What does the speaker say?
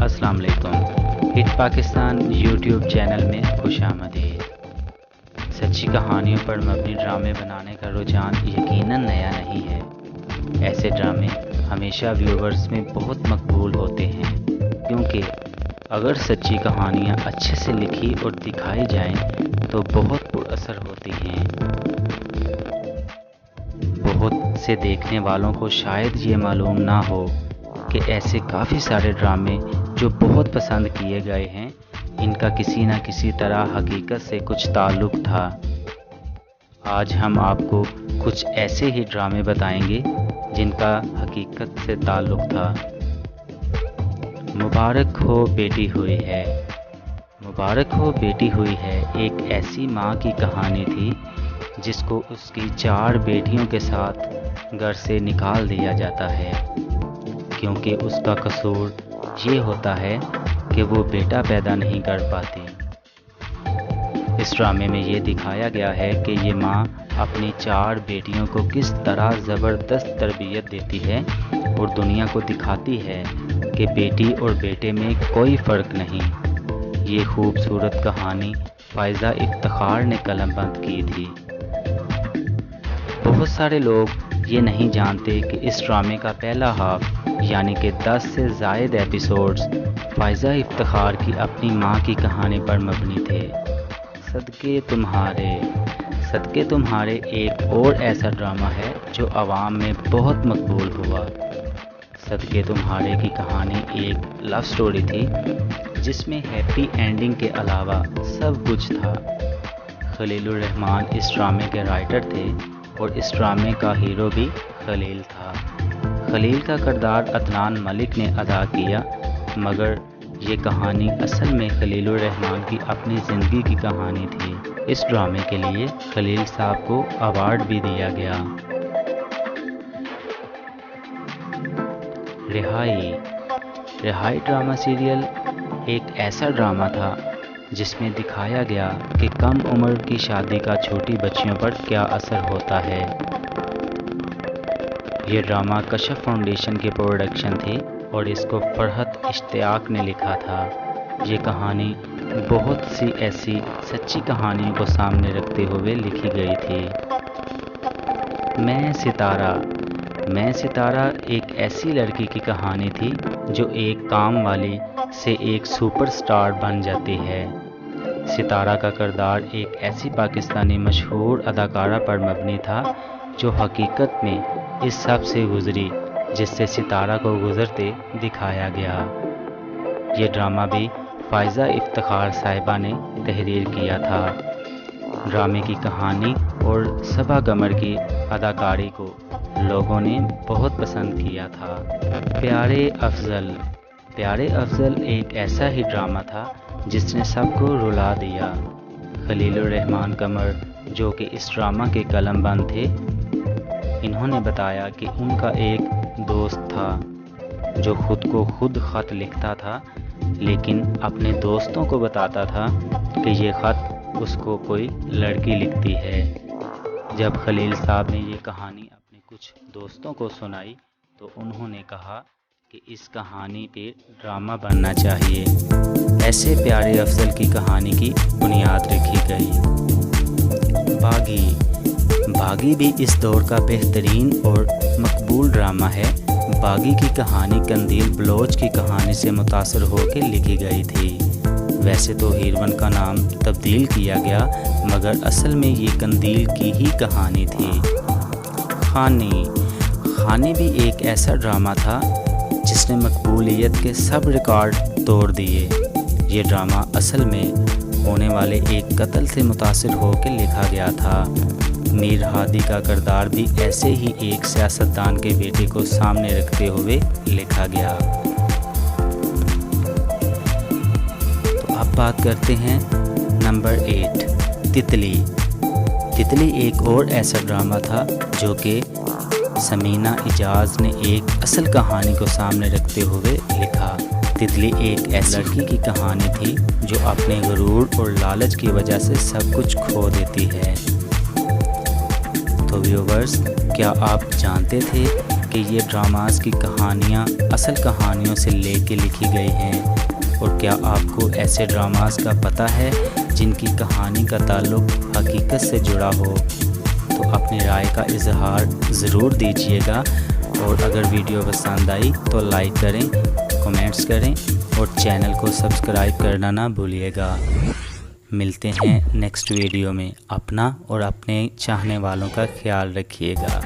अस्सलाम वालेकुम। Hit Pakistan YouTube channel में खुश आमदीद। सच्ची कहानियों पर मबनी ड्रामे बनाने का रुझान यकीनन नया नहीं है। ऐसे ड्रामे हमेशा व्यूवर्स में बहुत मकबूल होते हैं, क्योंकि अगर सच्ची कहानियाँ अच्छे से लिखी और दिखाई जाएं तो बहुत पुरअसर होती हैं। बहुत से देखने वालों को शायद ये मालूम ना हो कि ऐसे काफ़ी सारे ड्रामे जो बहुत पसंद किए गए हैं, इनका किसी न किसी तरह हकीकत से कुछ ताल्लुक़ था। आज हम आपको कुछ ऐसे ही ड्रामे बताएंगे जिनका हकीकत से ताल्लुक़ था। मुबारक हो बेटी हुई है। मुबारक हो बेटी हुई है एक ऐसी माँ की कहानी थी जिसको उसकी 4 बेटियों के साथ घर से निकाल दिया जाता है, क्योंकि उसका कसूर ये होता है कि वो बेटा पैदा नहीं कर पाती। इस ड्रामे में ये दिखाया गया है कि ये माँ अपनी 4 बेटियों को किस तरह ज़बरदस्त तरबियत देती है और दुनिया को दिखाती है कि बेटी और बेटे में कोई फ़र्क नहीं। ये खूबसूरत कहानी फ़ाइज़ा इफ्तिखार ने कलमबंद की थी। बहुत सारे लोग ये नहीं जानते कि इस ड्रामे का पहला हाफ यानी कि 10 से ज़ायद एपिसोड्स फ़ाइज़ा इफ्तिखार की अपनी माँ की कहानी पर मबनी थे। सदके तुम्हारे एक और ऐसा ड्रामा है जो आवाम में बहुत मकबूल हुआ। सदके तुम्हारे की कहानी एक लव स्टोरी थी जिसमें हैप्पी एंडिंग के अलावा सब कुछ था। खलीलुर रहमान इस ड्रामे के राइटर थे और इस ड्रामे का हीरो भी खलील था। खलील का किरदार अदनान मलिक ने अदा किया, मगर ये कहानी असल में खलीलुर रहमान की अपनी ज़िंदगी की कहानी थी। इस ड्रामे के लिए खलील साहब को अवार्ड भी दिया गया। रिहाई ड्रामा सीरियल एक ऐसा ड्रामा था जिसमें दिखाया गया कि कम उम्र की शादी का छोटी बच्चियों पर क्या असर होता है। ये ड्रामा कशफ फाउंडेशन की प्रोडक्शन थी और इसको फरहत इश्तियाक ने लिखा था। ये कहानी बहुत सी ऐसी सच्ची कहानियों को सामने रखते हुए लिखी गई थी। मैं सितारा एक ऐसी लड़की की कहानी थी जो एक काम वाली से एक सुपरस्टार बन जाती है। सितारा का किरदार एक ऐसी पाकिस्तानी मशहूर अदाकारा पर मबनी था जो हकीकत में इस सब से गुजरी जिससे सितारा को गुजरते दिखाया गया। ये ड्रामा भी फ़ाइज़ा इफ्तिखार साहिबा ने तहरीर किया था। ड्रामे की कहानी और सबा कमर की अदाकारी को लोगों ने बहुत पसंद किया था। प्यारे अफजल एक ऐसा ही ड्रामा था जिसने सबको रुला दिया। खलीलुर रहमान कमर, जो कि इस ड्रामा के कलमबंद थे, इन्होंने बताया कि उनका एक दोस्त था जो खुद को खुद ख़त लिखता था, लेकिन अपने दोस्तों को बताता था कि ये ख़त उसको कोई लड़की लिखती है। जब खलील साहब ने ये कहानी अपने कुछ दोस्तों को सुनाई तो उन्होंने कहा कि इस कहानी पे ड्रामा बनना चाहिए। ऐसे प्यारे अफजल की कहानी की बुनियाद रखी गई। बागी भी इस दौर का बेहतरीन और मकबूल ड्रामा है। बागी की कहानी कंदील बलोच की कहानी से मुतासर होकर लिखी गई थी। वैसे तो हीरोइन का नाम तब्दील किया गया, मगर असल में ये कंदील की ही कहानी थी। खानी भी एक ऐसा ड्रामा था जिसने मकबूलियत के सब रिकॉर्ड तोड़ दिए। ये ड्रामा असल में होने वाले एक कत्ल से मुतासिर होकर लिखा गया था। मीर हादी का किरदार भी ऐसे ही एक सियासतदान के बेटे को सामने रखते हुए लिखा गया। तो अब बात करते हैं नंबर 8, तितली एक और ऐसा ड्रामा था जो कि समीना इजाज़ ने एक असल कहानी को सामने रखते हुए लिखा। तितली एक ऐसी लड़की की कहानी थी जो अपने गुरूर और लालच की वजह से सब कुछ खो देती है। तो व्यूवर्स, क्या आप जानते थे کہ یہ ڈراماز کی کہانیاں اصل کہانیوں سے لے کے لکھی گئی ہیں، اور کیا آپ کو ایسے ڈراماز کا پتہ ہے جن کی کہانی کا تعلق حقیقت سے جڑا ہو؟ تو اپنی رائے کا اظہار ضرور دیجیے گا، اور اگر ویڈیو پسند آئی تو لائک کریں، کمنٹس کریں اور چینل کو سبسکرائب کرنا نہ بھولیے گا۔ ملتے ہیں نیکسٹ ویڈیو میں۔ اپنا اور اپنے چاہنے والوں کا خیال رکھیے گا۔